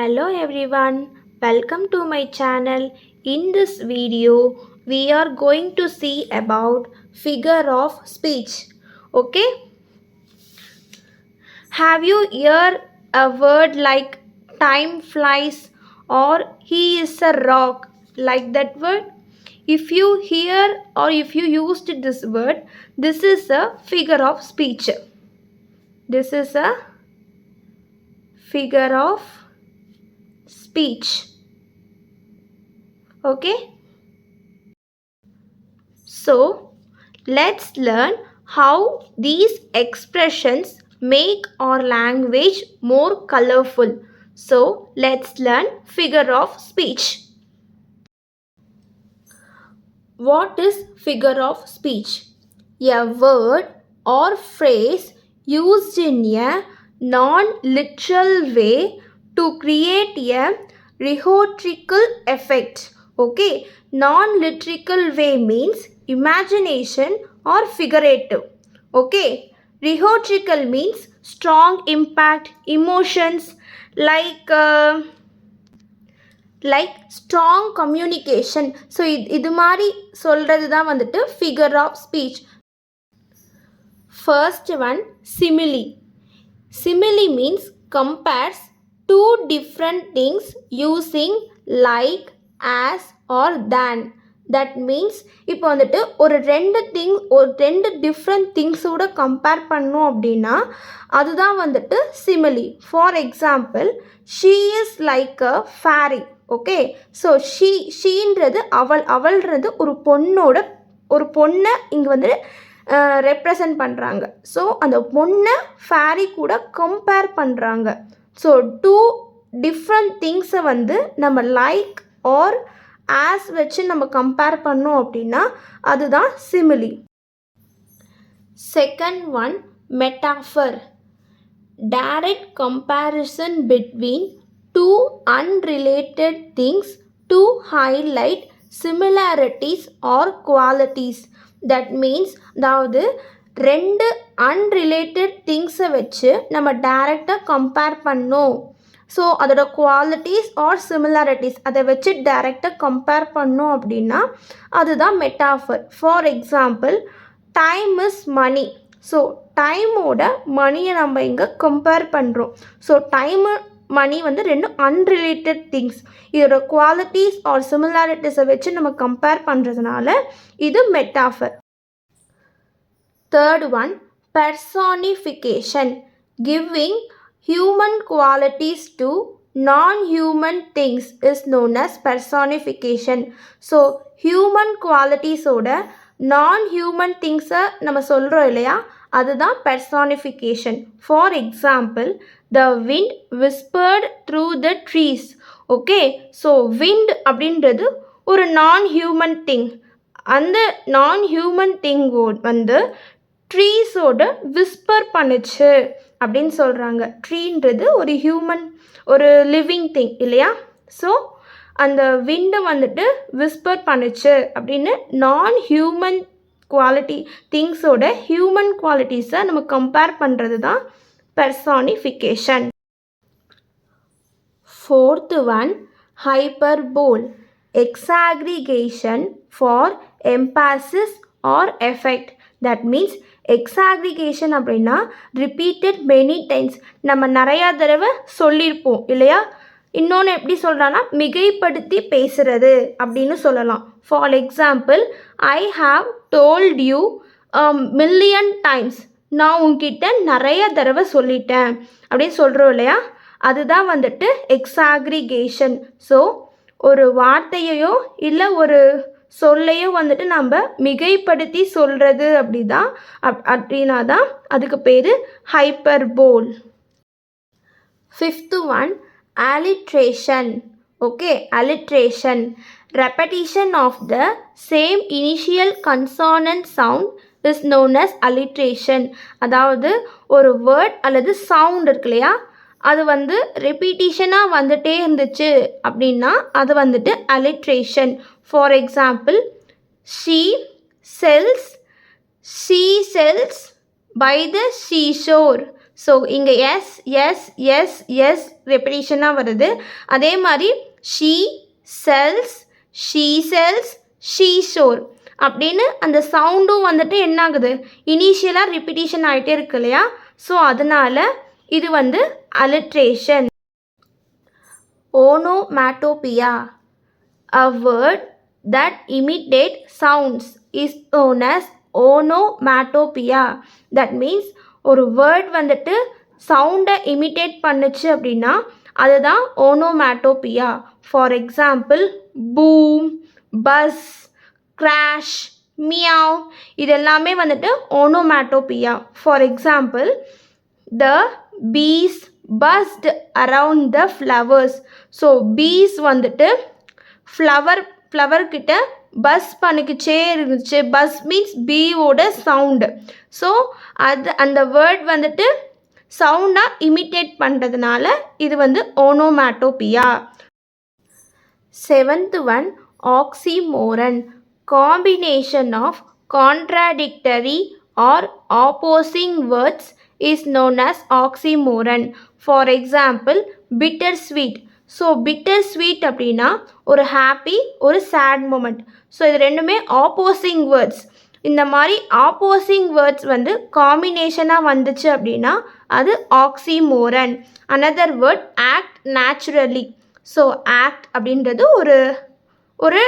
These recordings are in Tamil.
Hello everyone, welcome to my channel. In this video, we are going to see about figure of speech. Okay? Have you heard a word like time flies or he is a rock, like that word? If you hear or if you used this word, this is a figure of speech. This is a figure of speech. Okay? So, let's learn how these expressions make our language more colorful. So, let's learn figure of speech. What is figure of speech? A word or phrase used in a non-literal way to create a rhetorical effect. Okay, non-literal way means imagination or figurative. Okay, rhetorical means strong impact, emotions like strong communication. So இது மாதிரி சொல்கிறது தான் வந்துட்டு figure of speech. First one simile. Simile means compares two different things using like, as or than. That means இப்போ வந்துட்டு ஒரு ரெண்டு டிஃப்ரெண்ட் திங்ஸோட கம்பேர் பண்ணோம் அப்படின்னா அதுதான் வந்துட்டு simile. For example, she is like a fairy. Okay, so ஷீன்றது அவள்ன்றது ஒரு பொண்ணை இங்கே வந்து ரெப்ரசன்ட் பண்ணுறாங்க. ஸோ அந்த பொண்ணை ஃபேரி கூட கம்பேர் பண்ணுறாங்க. ஸோ டூ டிஃப்ரெண்ட் திங்ஸை வந்து நம்ம லைக் ஆர் ஆஸ் வச்சு நம்ம கம்பேர் பண்ணோம் அப்படின்னா அதுதான் simile. Second one metaphor. Direct comparison between two unrelated things to highlight similarities or qualities. That means அதாவது ரெண்டு அன்ரிலேட்டட் திங்ஸை வச்சு நம்ம டைரெக்டாக கம்பேர் பண்ணோம். ஸோ அதோட குவாலிட்டிஸ் ஆர் சிமிலாரிட்டிஸ் அதை வச்சு டைரெக்டாக கம்பேர் பண்ணோம் அப்படின்னா அதுதான் metaphor. For example, time is money. So டைமோட மணியை நம்ம இங்கே கம்பேர் பண்ணுறோம். ஸோ டைமு மணி வந்து ரெண்டும் அன்ரிலேட்டட் திங்ஸ். இதோட குவாலிட்டிஸ் ஆர் சிமிலாரிட்டிஸை வச்சு நம்ம கம்பேர் பண்ணுறதுனால இது metaphor. Third one personification. Giving human qualities to non-human things is known as personification. So human குவாலிட்டிஸோட non-human திங்ஸை நம்ம சொல்கிறோம் இல்லையா, அதுதான் personification. For example, the wind whispered through the trees. Okay, so wind அப்படின்றது ஒரு நான்-ஹியூமன் திங். அந்த நான்-ஹியூமன் திங் வந்து ட்ரீஸோட விஸ்பர் பண்ணுச்சு அப்படின்னு சொல்கிறாங்க. ட்ரீன்றது ஒரு லிவிங் திங் இல்லையா. ஸோ அந்த விண்டை வந்துட்டு விஸ்பர் பண்ணுச்சு அப்படின்னு நான்-ஹியூமன் குவாலிட்டி திங்ஸோட ஹியூமன் குவாலிட்டிஸை நம்ம கம்பேர் பண்ணுறது தான் personification. Fourth one hyperbole. Exaggeration for emphasis or effect. That means exaggeration அப்படின்னா ரிப்பீட்டட் மெனி டைம்ஸ், நம்ம நிறையா தடவை சொல்லியிருப்போம் இல்லையா. இன்னொன்று எப்படி சொல்கிறான்னா மிகைப்படுத்தி பேசுகிறது அப்படின்னு சொல்லலாம். For example, I have told you million times. நான் உங்ககிட்ட நிறைய தடவை சொல்லிட்டேன் அப்படின்னு சொல்கிறோம் இல்லையா, அதுதான் வந்துட்டு எக்ஸாக்ரிகேஷன். ஸோ ஒரு வார்த்தையையோ இல்லை ஒரு சொல்லையோ வந்துட்டு நம்ம மிகைப்படுத்தி சொல்கிறது அப்படின்னா தான் அதுக்கு பேர் hyperbole. Fifth one alliteration. Okay, alliteration. Repetition of the same initial consonant sound is known as alliteration. அதாவது ஒரு வேர்ட் அல்லது சவுண்ட் இருக்கு இல்லையா, அது வந்து ரெப்பிட்டிஷனாக வந்துட்டே இருந்துச்சு அப்படின்னா அது வந்துட்டு alliteration. For example, she sells by the seashore. So இங்கே எஸ் எஸ் எஸ் எஸ் ரெப்பிட்டேஷனாக வருது. அதே மாதிரி she cells, she cells, she sure அப்படின்னு அந்த சவுண்டும் வந்துட்டு என்ன ஆகுது, இனிஷியலாக ரிப்பிட்டேஷன் ஆகிட்டே இருக்கு இல்லையா? ஸோ அதனால் இது வந்து alliteration. ஓனோமேட்டோபியா, a word that imitates sounds is known as onomatopoeia. That means ஒரு வேர்ட் வந்துட்டு சவுண்டை இமிட்டேட் பண்ணுச்சு அப்படின்னா அதுதான் onomatopoeia. For example boom, buzz, crash, meow இதெல்லாமே வந்துட்டு onomatopoeia. For example the bees buzzed around the flowers. So bees வந்துட்டு ஃப்ளவர் கிட்ட பஸ் பண்ணிக்கிச்சே இருந்துச்சு. பஸ் மீன்ஸ் பீவோட சவுண்டு. ஸோ அந்த வேர்ட் வந்துட்டு சவுண்டாக இமிட்டேட் பண்ணுறதுனால இது வந்து onomatopoeia. 7th one, oxymoron, combination of contradictory or opposing words is known as oxymoron. For example, bittersweet. So bittersweet அப்படின்னா ஒரு ஹாப்பி ஒரு சேட் மூமெண்ட். ஸோ இது ரெண்டுமே ஆப்போசிங் வேர்ட்ஸ். இந்த மாதிரி ஆப்போசிங் வேர்ட்ஸ் வந்து காம்பினேஷனாக வந்துச்சு அப்படின்னா அது oxymoron. Another word act naturally. So act அப்படின்றது ஒரு ஒரு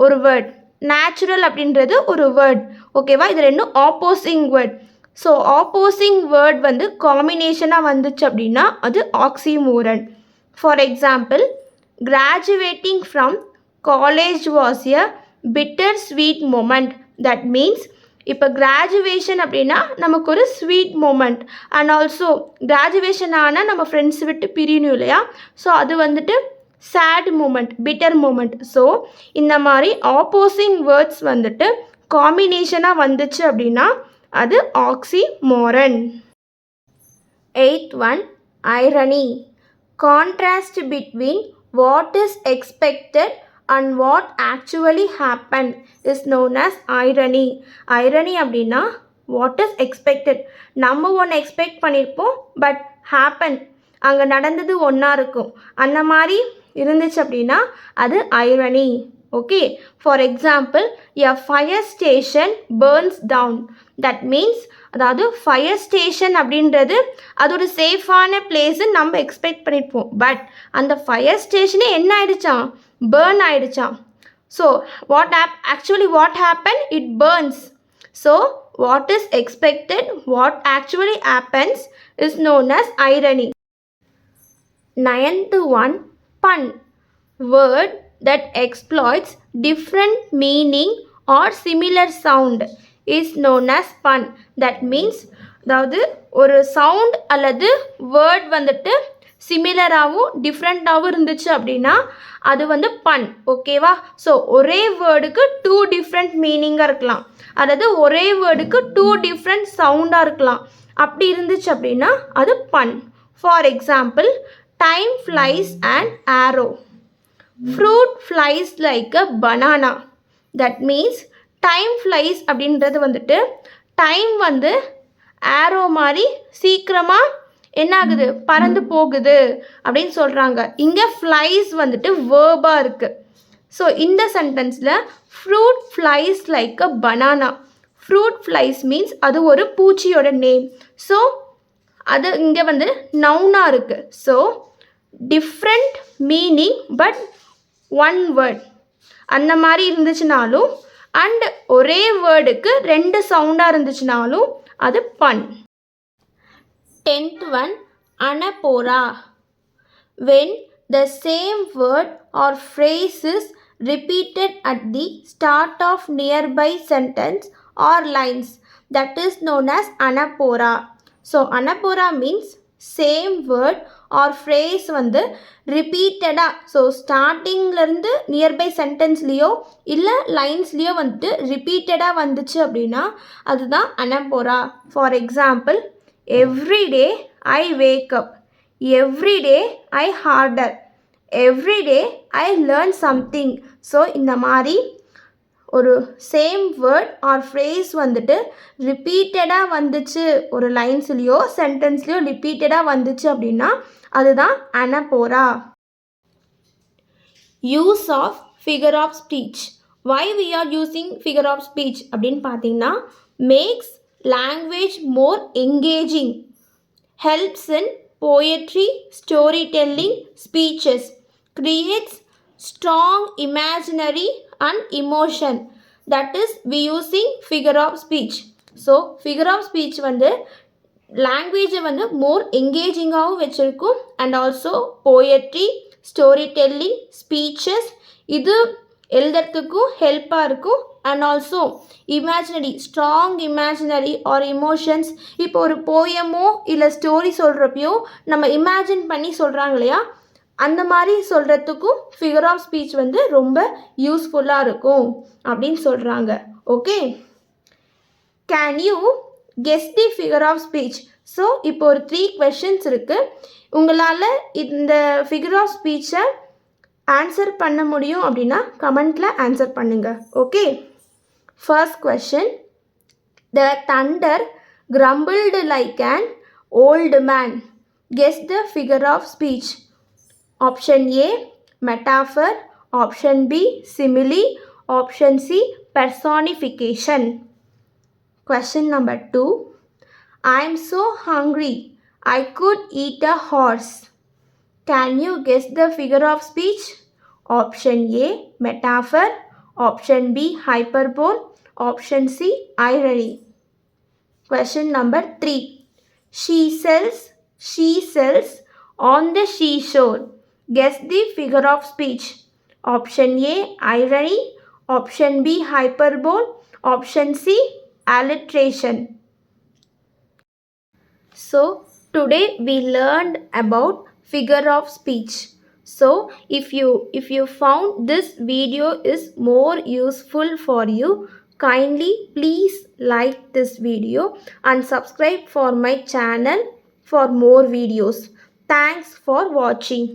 ஒரு வேர்ட், நேச்சுரல் அப்படின்றது ஒரு வேர்ட். ஓகேவா? இது ரெண்டும் opposing word. So opposing word வந்து காம்பினேஷனாக வந்துச்சு அப்படின்னா அது oxymoron. For example, graduating from college was a bittersweet moment. That means இப்போ கிராஜுவேஷன் அப்படின்னா நமக்கு ஒரு sweet moment. And also graduation ஆனால் நம்ம ஃப்ரெண்ட்ஸ் விட்டு பிரியணும் இல்லையா? ஸோ அது வந்துட்டு sad moment, bitter moment. So இந்த மாதிரி ஆப்போசிங் வேர்ட்ஸ் வந்துட்டு காம்பினேஷனாக வந்துச்சு அப்படின்னா அது ஆக்சிமோரன். 8th one, irony, contrast between what is expected and what actually happened is known as irony. Irony அப்படின்னா what is expected, நம்ம ஒன்று எக்ஸ்பெக்ட் பண்ணியிருப்போம் பட் happen அங்கே நடந்தது ஒன்றா இருக்கும். அந்த மாதிரி இருந்துச்சு அப்படின்னா அது irony. Okay, for example a fire station burns down. that means அதாவது ஃபயர் ஸ்டேஷன் அப்படின்றது அது ஒரு சேஃபான பிளேஸுன்னு நம்ம எக்ஸ்பெக்ட் பண்ணியிருப்போம். பட் அந்த ஃபயர் ஸ்டேஷனே என்ன ஆயிடுச்சான், பேர்ன் ஆயிடுச்சான். So what happen, it burns. So what is expected, what actually happens is known as irony. 9th one, pun, word that exploits different meaning or similar sound is known as pun. that means அதாவது ஒரு சவுண்ட் அல்லது வேர்ட் வந்துட்டு சிமிலராகவும் டிஃப்ரெண்ட்டாகவும் இருந்துச்சு அப்படின்னா அது வந்து பன். ஓகேவா? ஸோ ஒரே வேர்டுக்கு 2 டிஃப்ரெண்ட் மீனிங்காக இருக்கலாம், அதாவது ஒரே வேர்டுக்கு 2 டிஃப்ரெண்ட் சவுண்டாக இருக்கலாம். அப்படி இருந்துச்சு அப்படின்னா அது pun. For example, time flies and arrow, fruit flies like a banana. That means time flies அப்படின்றது வந்துட்டு டைம் வந்து ஆரோ மாதிரி சீக்கிரமாக என்ன ஆகுது, பறந்து போகுது அப்படின்னு சொல்கிறாங்க. இங்கே ஃப்ளைஸ் வந்துட்டு வேர்பாக இருக்குது. ஸோ இந்த சென்டென்ஸில் fruit flies like a banana, fruit flies means அது ஒரு பூச்சியோட நேம். ஸோ அது இங்கே வந்து நவுனாக இருக்குது. So different meaning but one word அந்த மாதிரி இருந்துச்சுனாலும் அண்ட் ஒரே வேர்டுக்கு 2 சவுண்டாக இருந்துச்சுனாலும் அது பன். 10th one, anaphora, when the same word or phrase is repeated at the start of nearby sentence or lines, that is known as anaphora. So anaphora means same word R phrase வந்து ரிப்பீட்டடாக, ஸோ ஸ்டார்டிங்லேருந்து நியர்பை சென்டென்ஸ்லேயோ இல்லை லைன்ஸ்லேயோ வந்துட்டு ரிப்பீட்டடாக வந்துச்சு அப்படின்னா அதுதான் anaphora. For example, every day I wake up, every day I harder, every day I learn something. So இந்த மாதிரி ஒரு சேம் வேர்ட் ஆர் ஃப்ரேஸ் வந்துட்டு ரிப்பீட்டடாக வந்துச்சு, ஒரு லைன்ஸ்லேயோ சென்டென்ஸ்லேயோ ரிப்பீட்டடாக வந்துச்சு அப்படின்னா அதுதான் anaphora. Use of figure of speech. Why we are using figure of speech அப்படின்னு பார்த்தீங்கன்னா, makes language more engaging, helps in poetry, storytelling, speeches, creates strong imaginary and emotion. That is we using figure of speech. So figure of speech வந்து லாங்குவேஜை வந்து மோர் என்கேஜிங்காகவும் வச்சுருக்கும் and also poetry, story telling, speeches இது எழுதுறதுக்கும் ஹெல்ப்பாக இருக்கும் and also imaginary, strong imaginary or emotions. இப்போ ஒரு போயமோ இல்லை ஸ்டோரி சொல்கிறப்பையோ நம்ம இமேஜின் பண்ணி சொல்கிறாங்க இல்லையா, அந்த மாதிரி சொல்கிறதுக்கும் ஃபிகர் ஆஃப் ஸ்பீச் வந்து ரொம்ப யூஸ்ஃபுல்லாக இருக்கும் அப்படின்னு சொல்கிறாங்க. Okay, can you guess the figure of speech? So இப்போ ஒரு 3 questions இருக்குது. உங்களால் இந்த ஃபிகர் ஆஃப் ஸ்பீச்சை ஆன்சர் பண்ண முடியும் அப்படின்னா கமெண்ட்டில் ஆன்சர் பண்ணுங்கள். Okay, first question. The Thunder grumbled like an old man. Guess the figure of speech. Option A, metaphor. Option B, simile. Option C, personification. Question number 2. I am so hungry, I could eat a horse. Can you guess the figure of speech? Option A, metaphor. Option B, hyperbole. Option C, irony. Question number 3. She sells on the seashore. Guess the figure of speech. Option A, irony. Option B, hyperbole. Option C, alliteration. So today we learned about figure of speech. So if you found this video is more useful for you, kindly please like this video and subscribe for my channel for more videos. Thanks for watching.